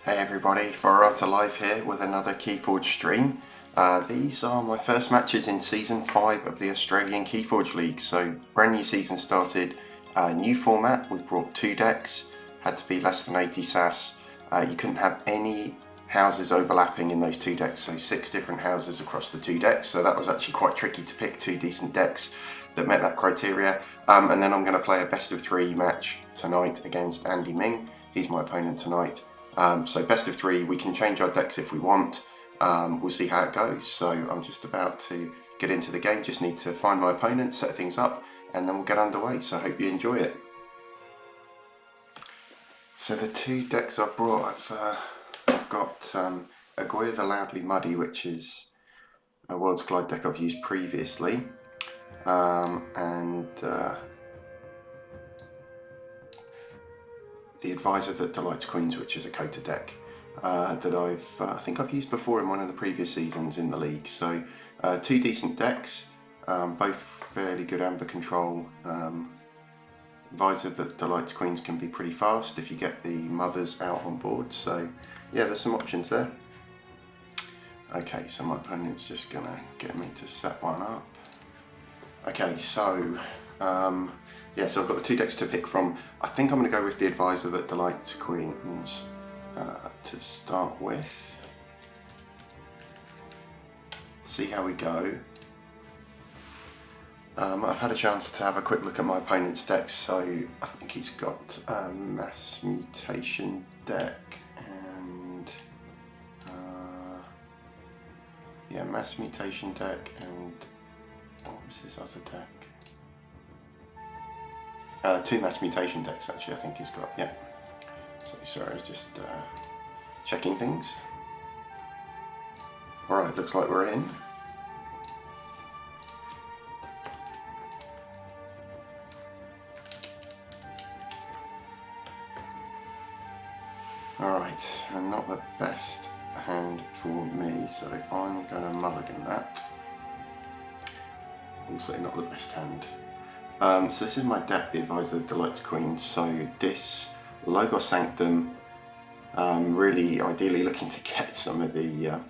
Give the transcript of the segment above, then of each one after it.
Hey everybody, COTA live here with another Keyforge stream. These are my first matches in Season 5 of the Australian Keyforge League. So brand new season started, new format, we brought 2 decks, had to be less than 80 SAS. You couldn't have any houses overlapping in those 2 decks, so 6 different houses across the 2 decks. So that was actually quite tricky to pick 2 decent decks that met that criteria. And then I'm going to play a best of 3 match tonight against Andy Ming. He's my opponent tonight. So best of 3, we can change our decks if we want. We'll see how it goes. So I'm just about to get into the game, just need to find my opponent, set things up, and then we'll get underway. So I hope you enjoy it. So the 2 decks I've brought, I've got Aguirre the Loudly Muddy, which is a Worlds Collide deck I've used previously, and the Advisor that Delights Queens, which is a COTA deck that I think I've used before in one of the previous seasons in the league. So 2 decent decks, both fairly good amber control. Advisor that Delights Queens can be pretty fast if you get the mothers out on board. So yeah, there's some options there. Okay, so my opponent's just gonna get me to set one up. Okay, so yeah, so I've got the 2 decks to pick from. I think I'm going to go with the Advisor that Delights Queens to start with. See how we go. I've had a chance to have a quick look at my opponent's decks, so I think he's got a Mass Mutation deck and yeah, Mass Mutation deck, and what was his other deck? 2 Mass Mutation decks actually, I think he's got, yeah. So sorry, I was just checking things. Alright, looks like we're in. Alright, and not the best hand for me, so I'm going to mulligan that. Also not the best hand. So this is my deck, the Advisor that Delights Queens. So this Logos Sanctum, really ideally looking to get some of the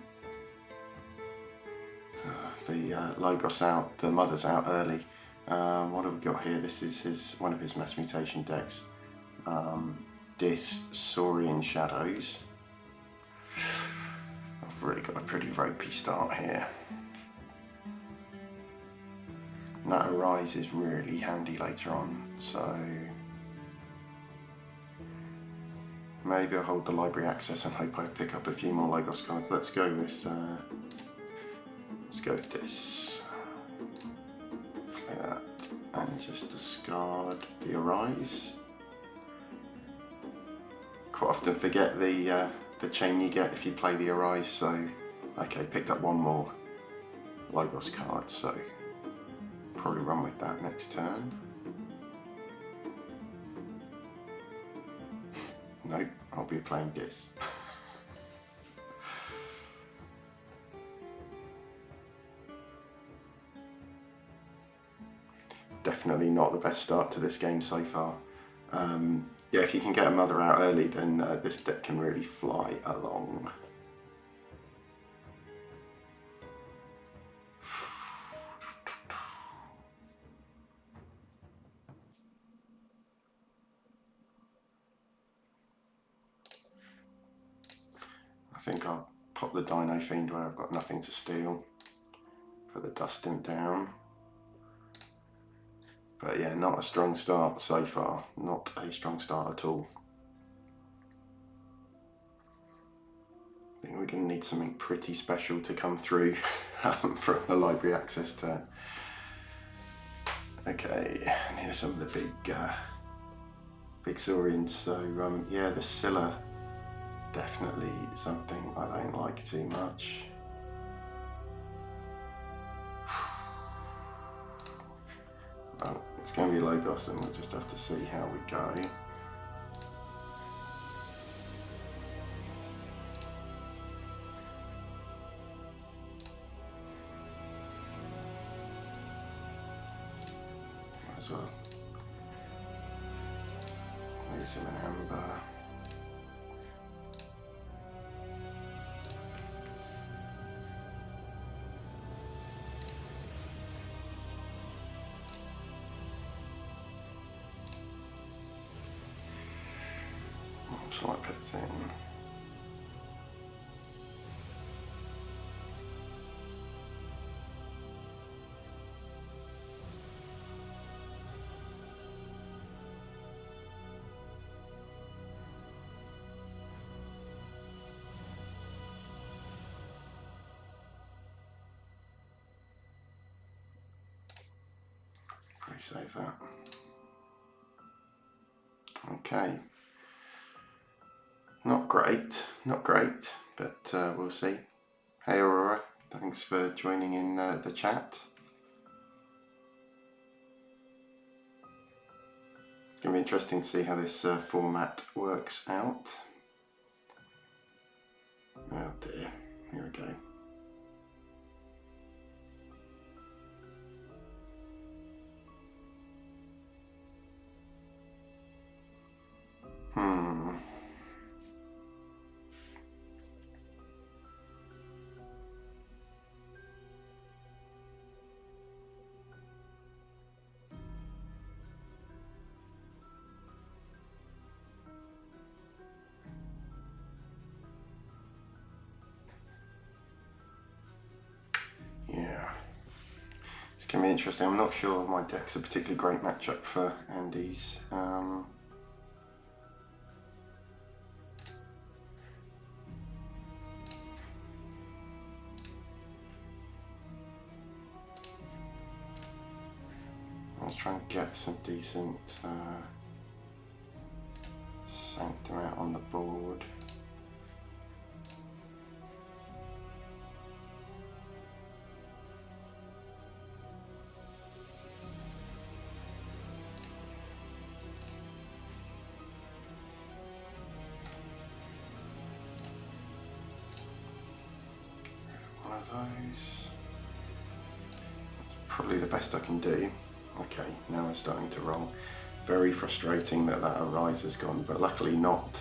Logos out, the mothers out early. What have we got here? This is one of his Mass Mutation decks. This Saurian Shadows. I've really got a pretty ropey start here. That Arise is really handy later on, so maybe I'll hold the library access and hope I pick up a few more Logos cards. Let's go with this. Play that and just discard the Arise. Quite often forget the chain you get if you play the Arise. So okay, picked up one more Logos card. So probably run with that next turn. Nope, I'll be playing this. Definitely not the best start to this game so far. Yeah, if you can get a mother out early, then this deck can really fly along. I think I'll pop the Dino Fiend where I've got nothing to steal for the Dust Imp down. But yeah, not a strong start so far. Not a strong start at all. I think we're going to need something pretty special to come through from the library access turn. Okay, and here's some of the big Saurians. So yeah, the Scylla, definitely something I don't like too much. Well, it's going to be Logos, and we'll just have to see how we go. Might as well lose him an amber. Shall I put it in? Save that. Okay. Not great, but we'll see. Hey Aurora, thanks for joining in the chat. It's going to be interesting to see how this format works out. Oh dear, here we go. Yeah, it's going to be interesting. I'm not sure my deck's a particularly great matchup for Andy's. Let's try and get some decent Sanctum out on the board. One of those. That's probably the best I can do. Okay, now we're starting to roll. Very frustrating that Arise has gone, but luckily not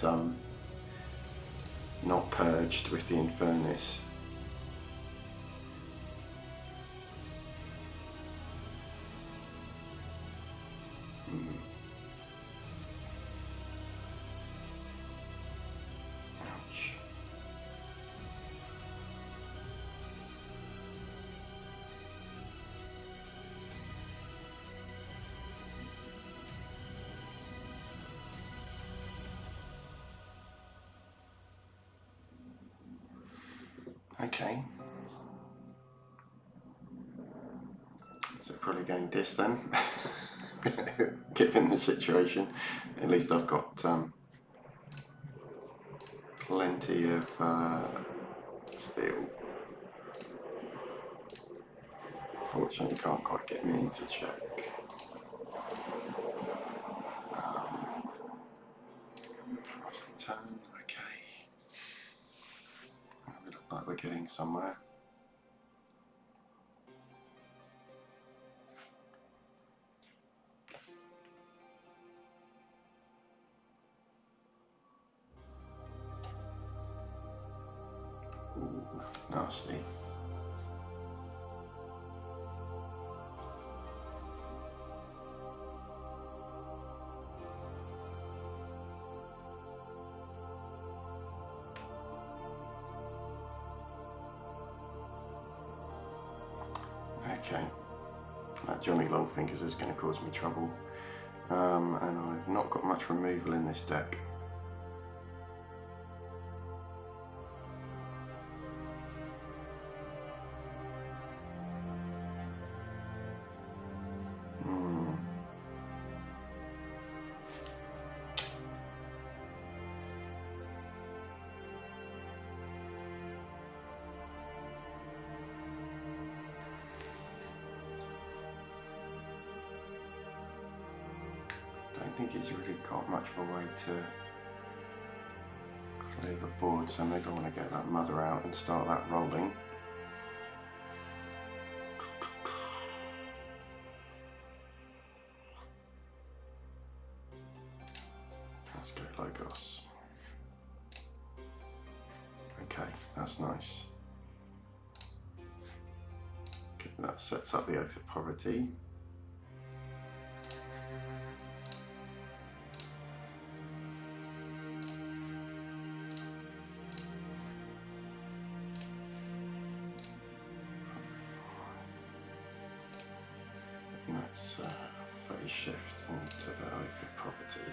purged with the Infernus. Ouch. Okay, so probably going dis then, given the situation. At least I've got plenty of steel. Fortunately, can't quite get me into check. Pass the turn, okay. We look like we're getting somewhere. Ooh, nasty. Okay, that Johnny Longfingers is going to cause me trouble, and I've not got much removal in this deck. I don't think he's really got much of a way to clear the board, so maybe I want to get that mother out and start that rolling. Let's go Logos. Okay, that's nice. Okay, that sets up the Oath of Poverty. let's phase shift into the oath of poverty.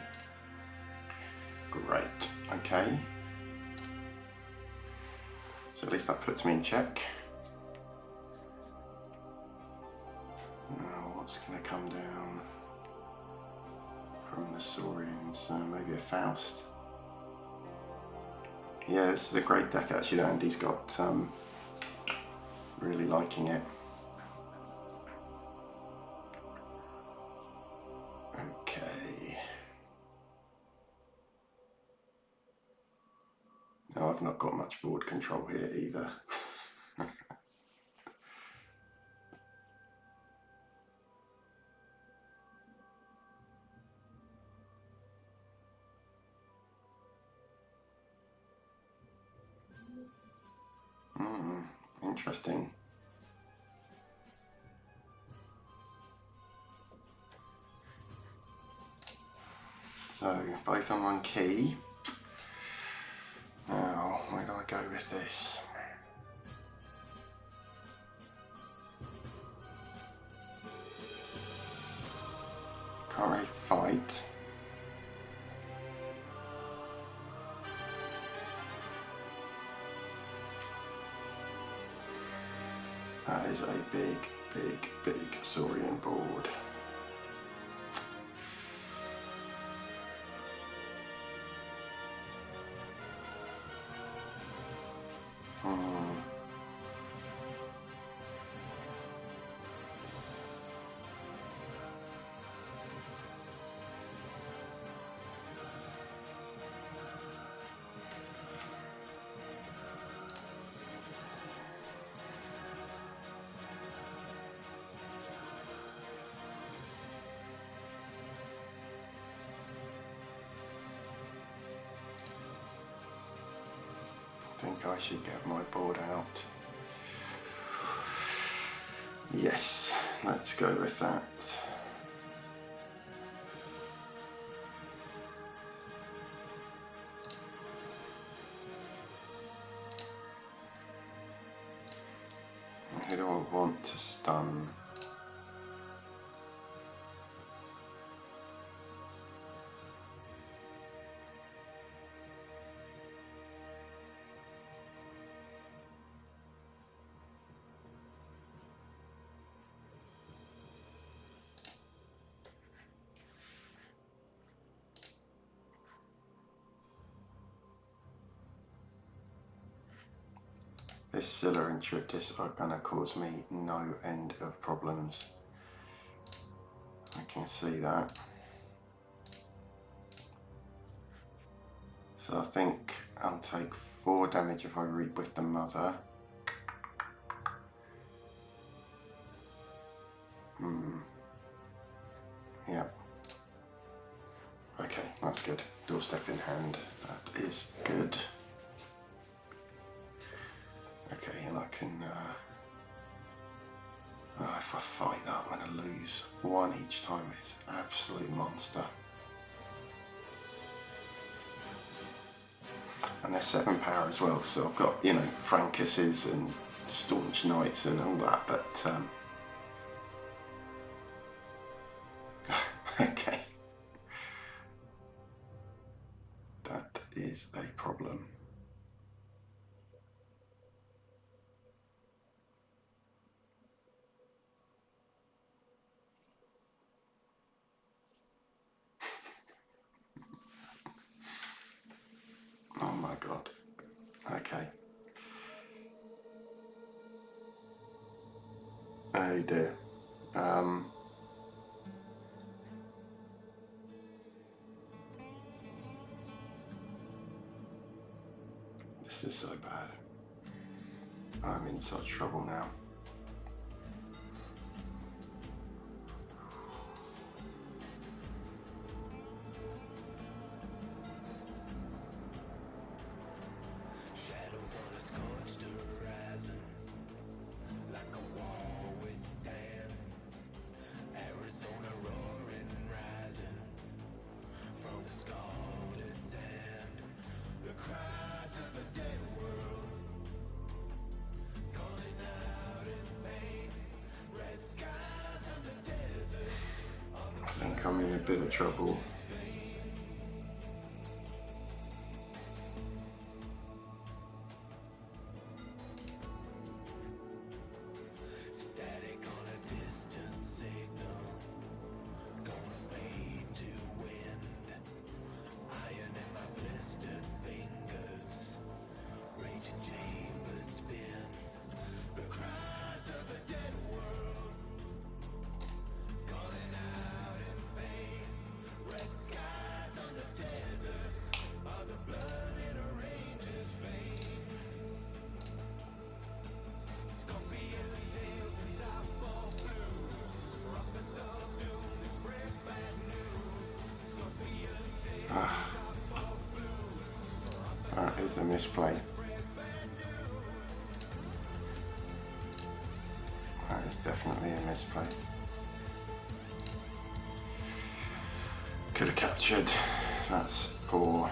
Great, okay. So at least that puts me in check. Now what's going to come down from the Saurians? Maybe a Faust. Yeah, this is a great deck actually. Andy's got really liking it. Okay. No, I've not got much board control here either. Interesting. So, both on one key. Now, where do I go with this? Can't really fight. That is a big Saurian board. I think I should get my board out. Yes, let's go with that. Who do I want to stun? This Scylla and Triptys are going to cause me no end of problems. I can see that. So I think I'll take 4 damage if I reap with the mother. Yeah. Okay, that's good. Doorstep in hand. That is good. Okay, and I can, if I fight that, I'm going to lose 1 each time. It's an absolute monster. And they're 7 power as well, so I've got, you know, Frankuses and Staunch Knights and all that, but, okay. That is a problem. Oh my god. Okay. Oh dear. This is so bad. I'm in such trouble now. like I'm in a bit of trouble. That is a misplay. That is definitely a misplay. Could have captured. That's poor.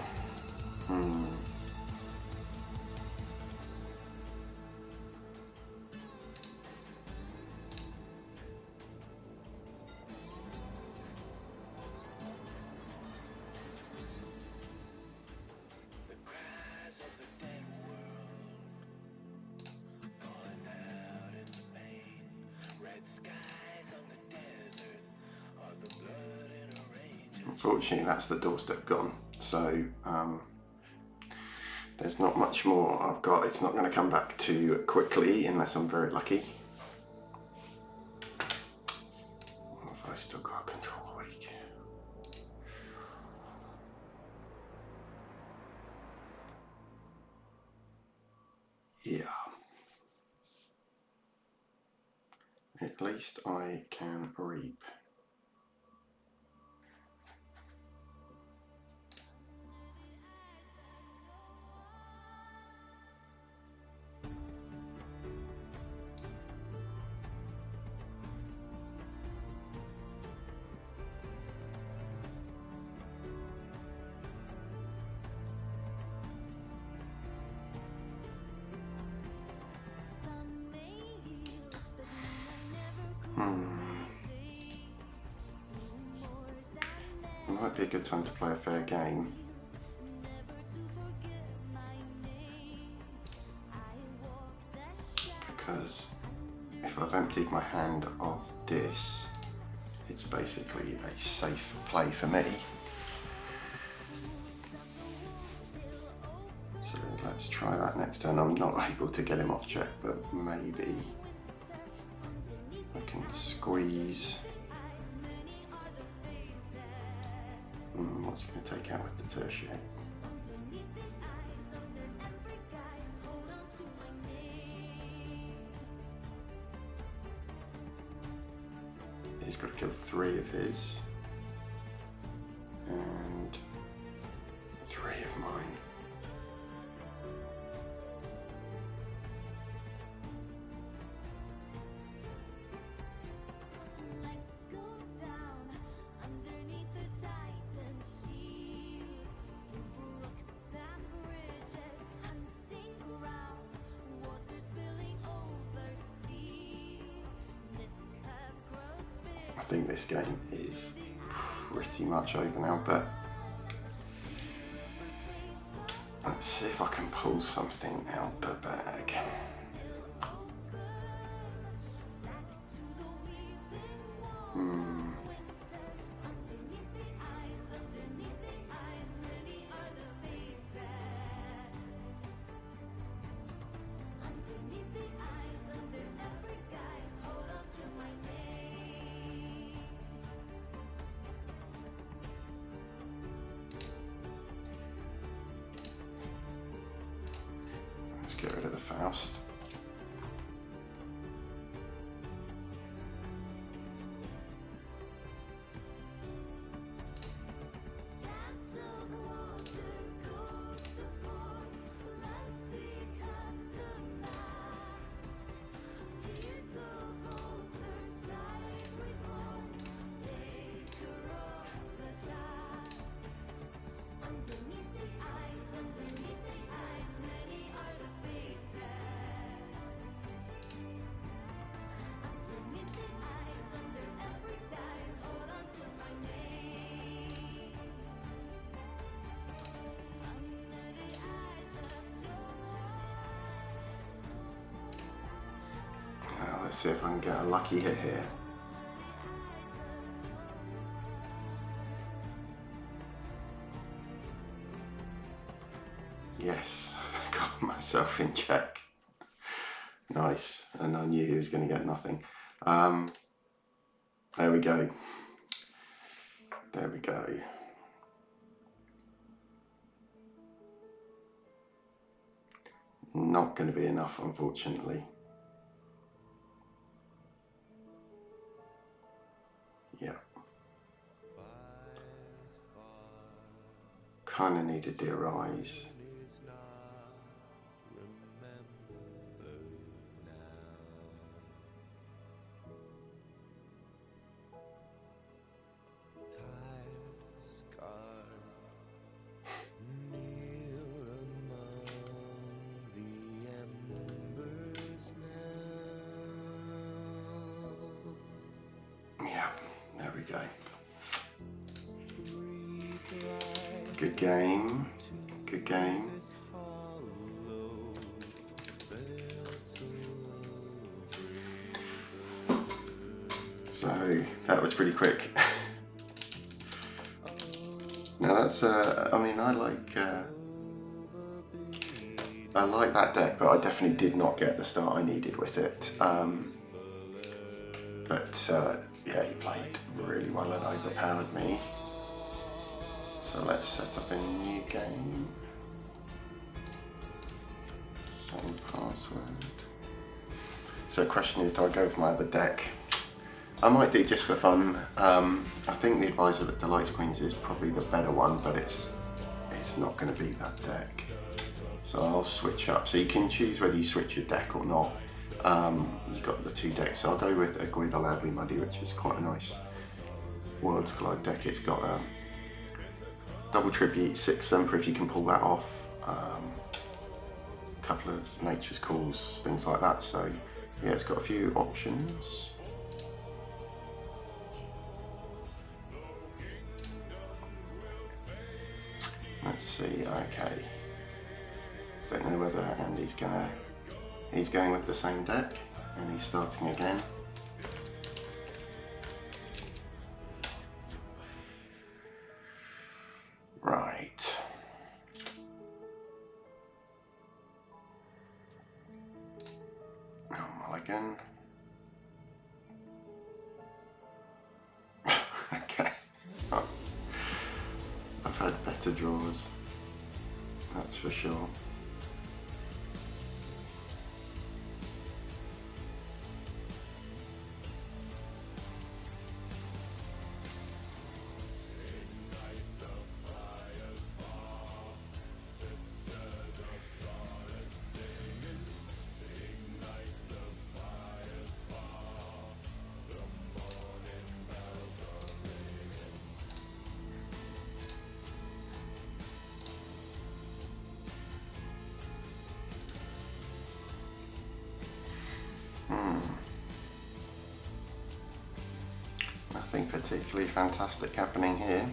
Unfortunately, that's the doorstep gone, so there's not much more I've got. It's not going to come back too quickly unless I'm very lucky. Have I still got a control weak? Yeah. At least I can reap. It might be a good time to play a fair game. Because if I've emptied my hand of this, it's basically a safe play for me. So let's try that next turn. I'm not able to get him off check, but maybe I can squeeze. What's he going to take out with the tertiary? He's got to kill 3 of his and 3 of mine. I think this game is pretty much over now, but let's see if I can pull something out the bag. Get rid of the Faust. see if I can get a lucky hit here. Yes, got myself in check. Nice, and I knew he was going to get nothing. There we go. There we go. Not going to be enough, unfortunately. Yeah. Kind of needed the arise. There we go. Good game. Good game. So that was pretty quick. Now that's I mean, I like that deck, but I definitely did not get the start I needed with it. Yeah, he played really well and overpowered me. So let's set up a new game. Same password. So the question is, do I go with my other deck? I might do just for fun. I think the Advisor that Delights Queens is probably the better one, but it's not going to be that deck. So I'll switch up. So you can choose whether you switch your deck or not. You've got the two decks, so I'll go with Aguirre the Loudly Muddy, which is quite a nice Worlds Collide deck. It's got a double tribute, 6 Thumper if you can pull that off, a couple of Nature's Calls, things like that. So yeah, it's got a few options. Let's see, okay. Don't know whether Andy's he's going with the same deck, and he's starting again. Right. Oh, mulligan. Okay. Oh. I've had better draws, that's for sure. Nothing particularly fantastic happening here.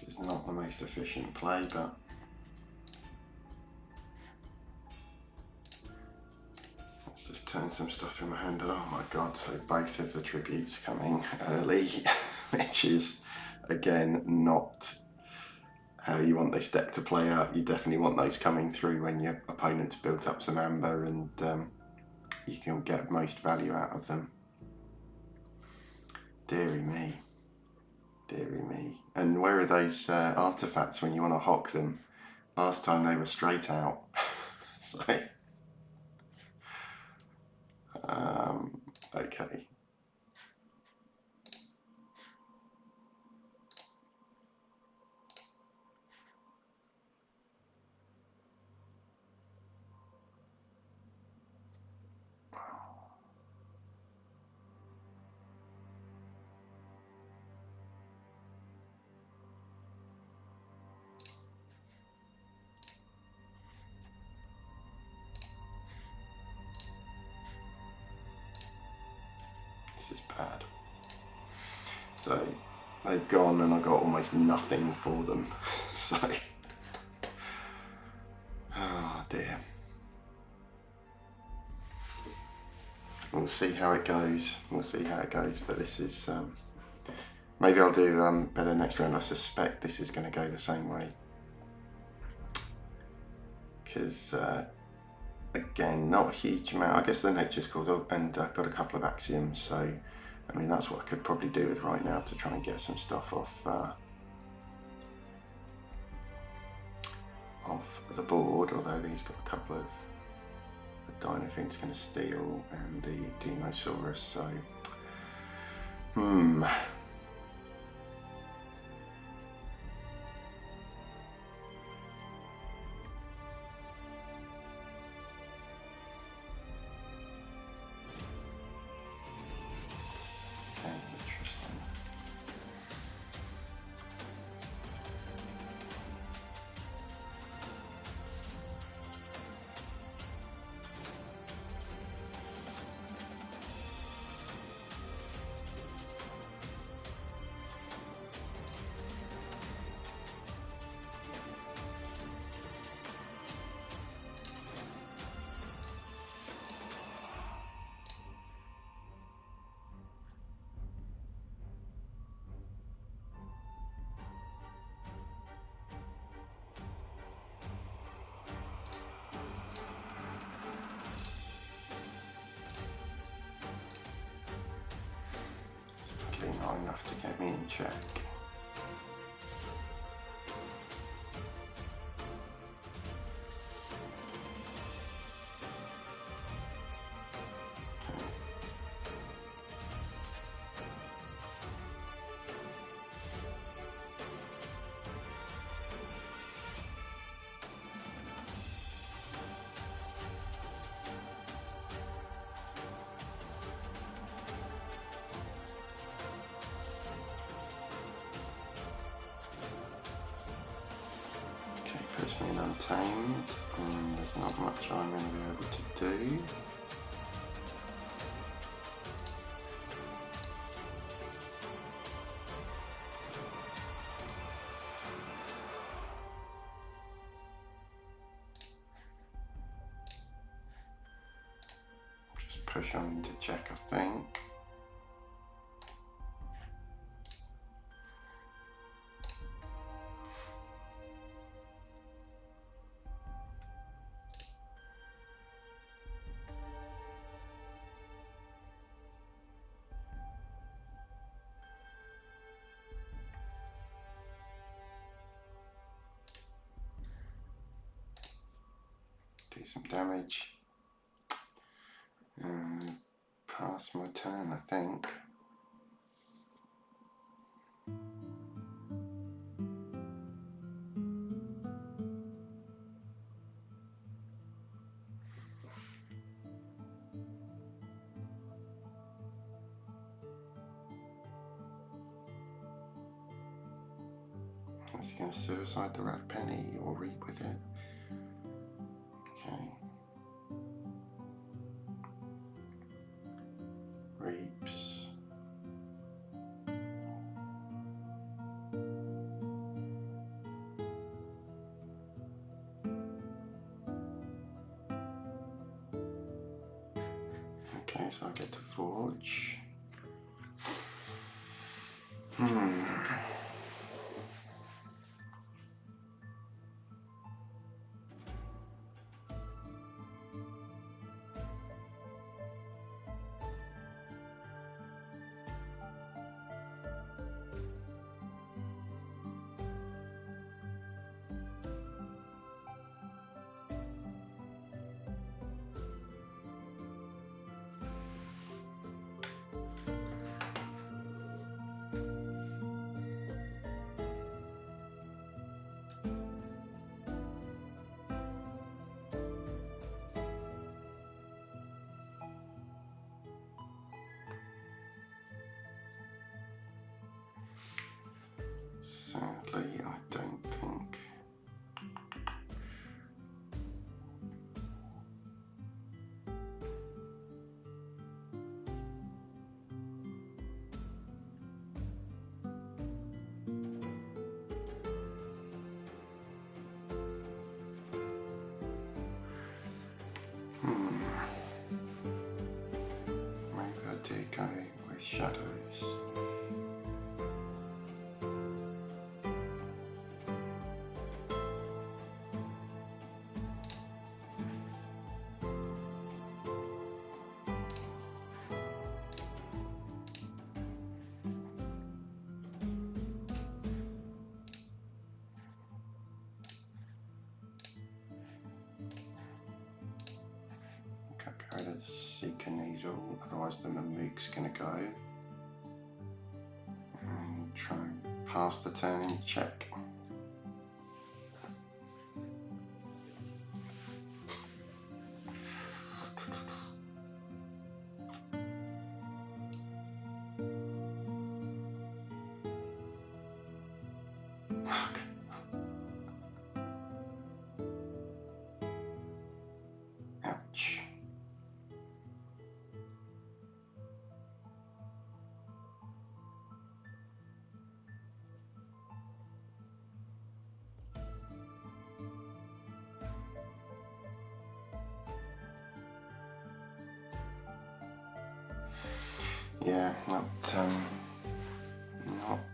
This is not the most efficient play, but let's just turn some stuff through my hand. Oh my god, so both of the tributes coming early, which is again not how you want this deck to play out. You definitely want those coming through when your opponent's built up some amber, and you can get most value out of them. Deary me. Deary me. And where are those artifacts when you want to hock them? Last time they were straight out. So, okay. This is bad. So they've gone and I got almost nothing for them. So, oh dear. We'll see how it goes. We'll see how it goes. But this is maybe I'll do better next round. I suspect this is going to go the same way. Because again, not a huge amount. I guess the nature's cause, and I've got a couple of axioms, so I mean that's what I could probably do with right now to try and get some stuff off the board. Although he's got a couple of the Dinofing's going to steal and the Demosaurus, so not enough to get me in check. Puts me in Untamed, and there's not much I'm going to be able to do. Just push on into check, I think. Do some damage. Pass my turn, I think. Is he going to suicide the rat penny or reap with it? Okay. Reaps. Okay, so I get to forge. Sadly, I don't think. Maybe I do go with shadows. Go to the Seeker Needle, otherwise the Mamook's going to go. And try and pass the turn in check. Ouch. Yeah, not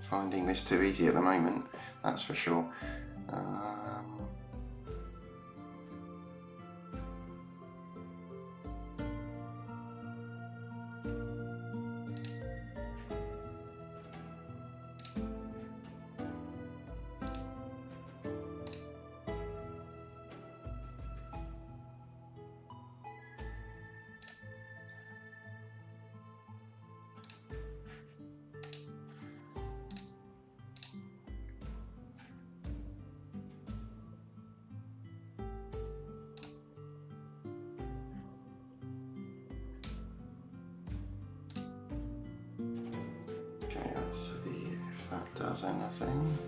finding this too easy at the moment, that's for sure. Okay, let's see if that does anything.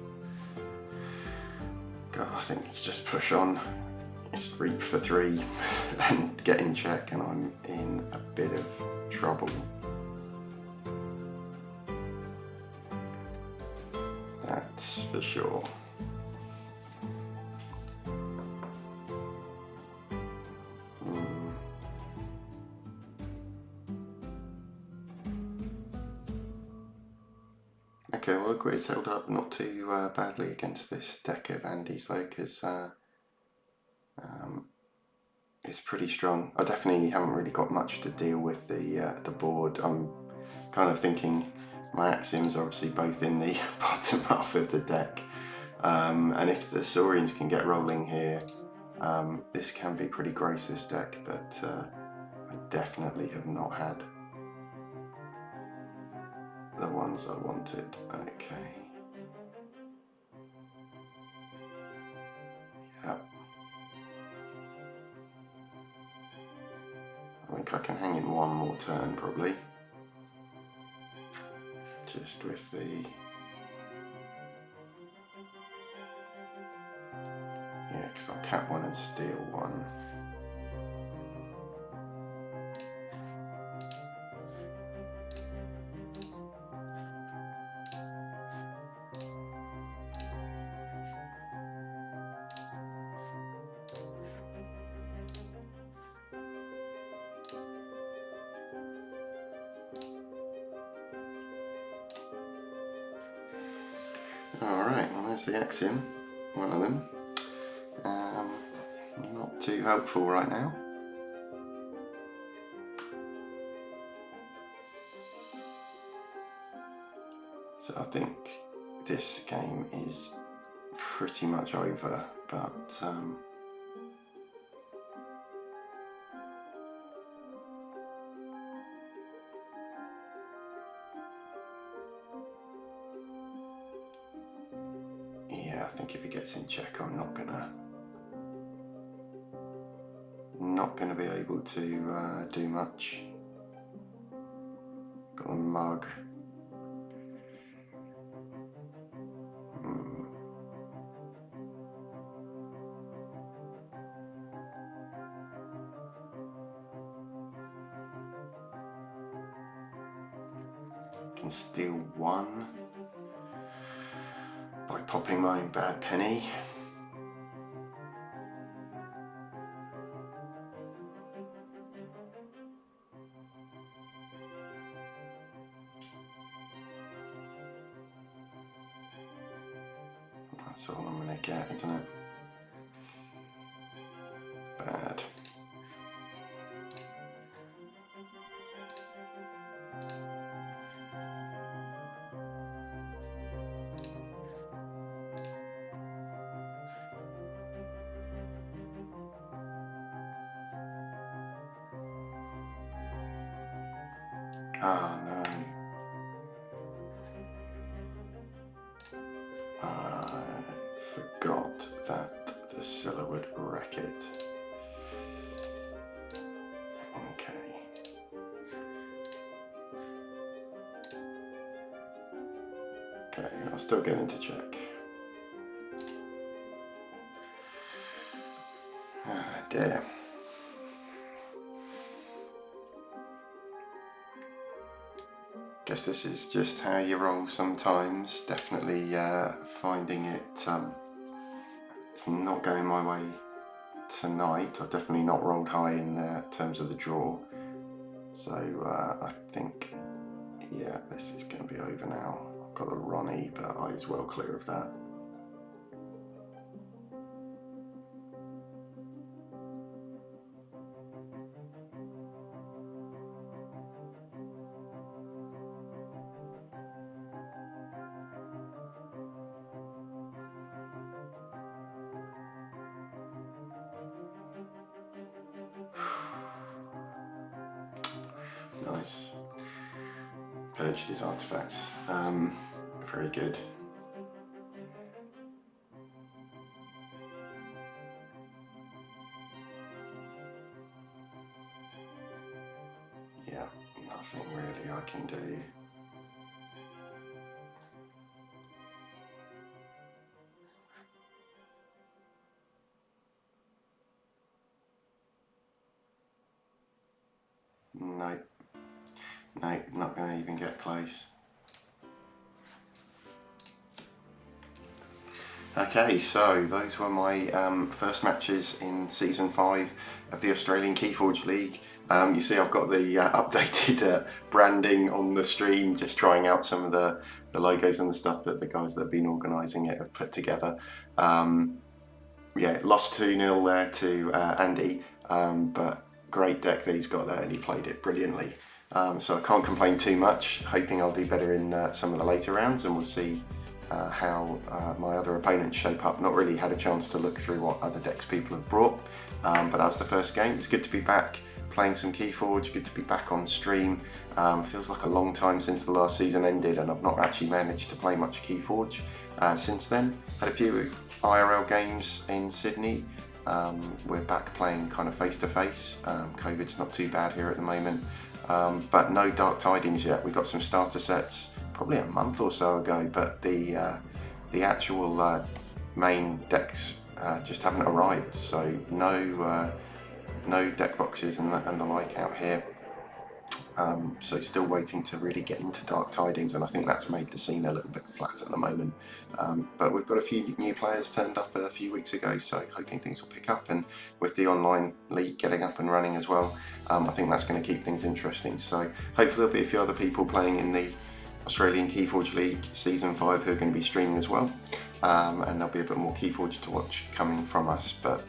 God, I think it's just push on. Just reap for 3 and get in check, and I'm in a bit of trouble. That's for sure. Okay, well, Aguirre's held up not too badly against this deck of Andy's though, because it's pretty strong. I definitely haven't really got much to deal with the board. I'm kind of thinking my axioms are obviously both in the bottom half of the deck, and if the Saurians can get rolling here, this can be pretty gross, this deck, but I definitely have not had the ones I wanted. Okay. Yep. I think I can hang in one more turn probably. Just with the... Yeah, because I'll cap one and steal one. Alright, well there's the axiom, one of them. Not too helpful right now. So I think this game is pretty much over, but yeah, I think if he gets in check, I'm not gonna be able to do much. Got a mug. can steal one by popping my own bad penny. That's all I'm going to get, isn't it? Bad. Oh no. I forgot that the Scylla would wreck it. Okay. Okay, I'll still get into check. Ah dear. Guess this is just how you roll sometimes. Definitely finding it, it's not going my way tonight. I've definitely not rolled high in terms of the draw. So I think, yeah, this is going to be over now. I've got the Ronnie, but I was well clear of that. Nice. Purge these artifacts. Very good. Yeah, nothing really I can do. No. No, not going to even get close. Okay, so those were my first matches in Season 5 of the Australian Keyforge League. You see I've got the updated branding on the stream, just trying out some of the logos and the stuff that the guys that have been organising it have put together. Yeah, lost 2-0 there to Andy, but great deck that he's got there and he played it brilliantly. So I can't complain too much, hoping I'll do better in some of the later rounds, and we'll see how my other opponents shape up. Not really had a chance to look through what other decks people have brought, but that was the first game. It's good to be back playing some Keyforge, good to be back on stream. Feels like a long time since the last season ended and I've not actually managed to play much Keyforge since then. Had a few IRL games in Sydney. We're back playing kind of face to face. COVID's not too bad here at the moment. But no Dark Tidings yet. We got some starter sets probably a month or so ago, but the actual main decks just haven't arrived. So no deck boxes and the like out here. So still waiting to really get into Dark Tidings, and I think that's made the scene a little bit flat at the moment. But we've got a few new players turned up a few weeks ago, so hoping things will pick up, and with the online league getting up and running as well, I think that's going to keep things interesting. So hopefully there'll be a few other people playing in the Australian Keyforge League Season 5 who are going to be streaming as well, and there'll be a bit more Keyforge to watch coming from us. But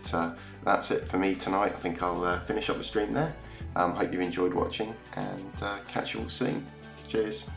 that's it for me tonight. I think I'll finish up the stream there. Hope you enjoyed watching, and catch you all soon. Cheers.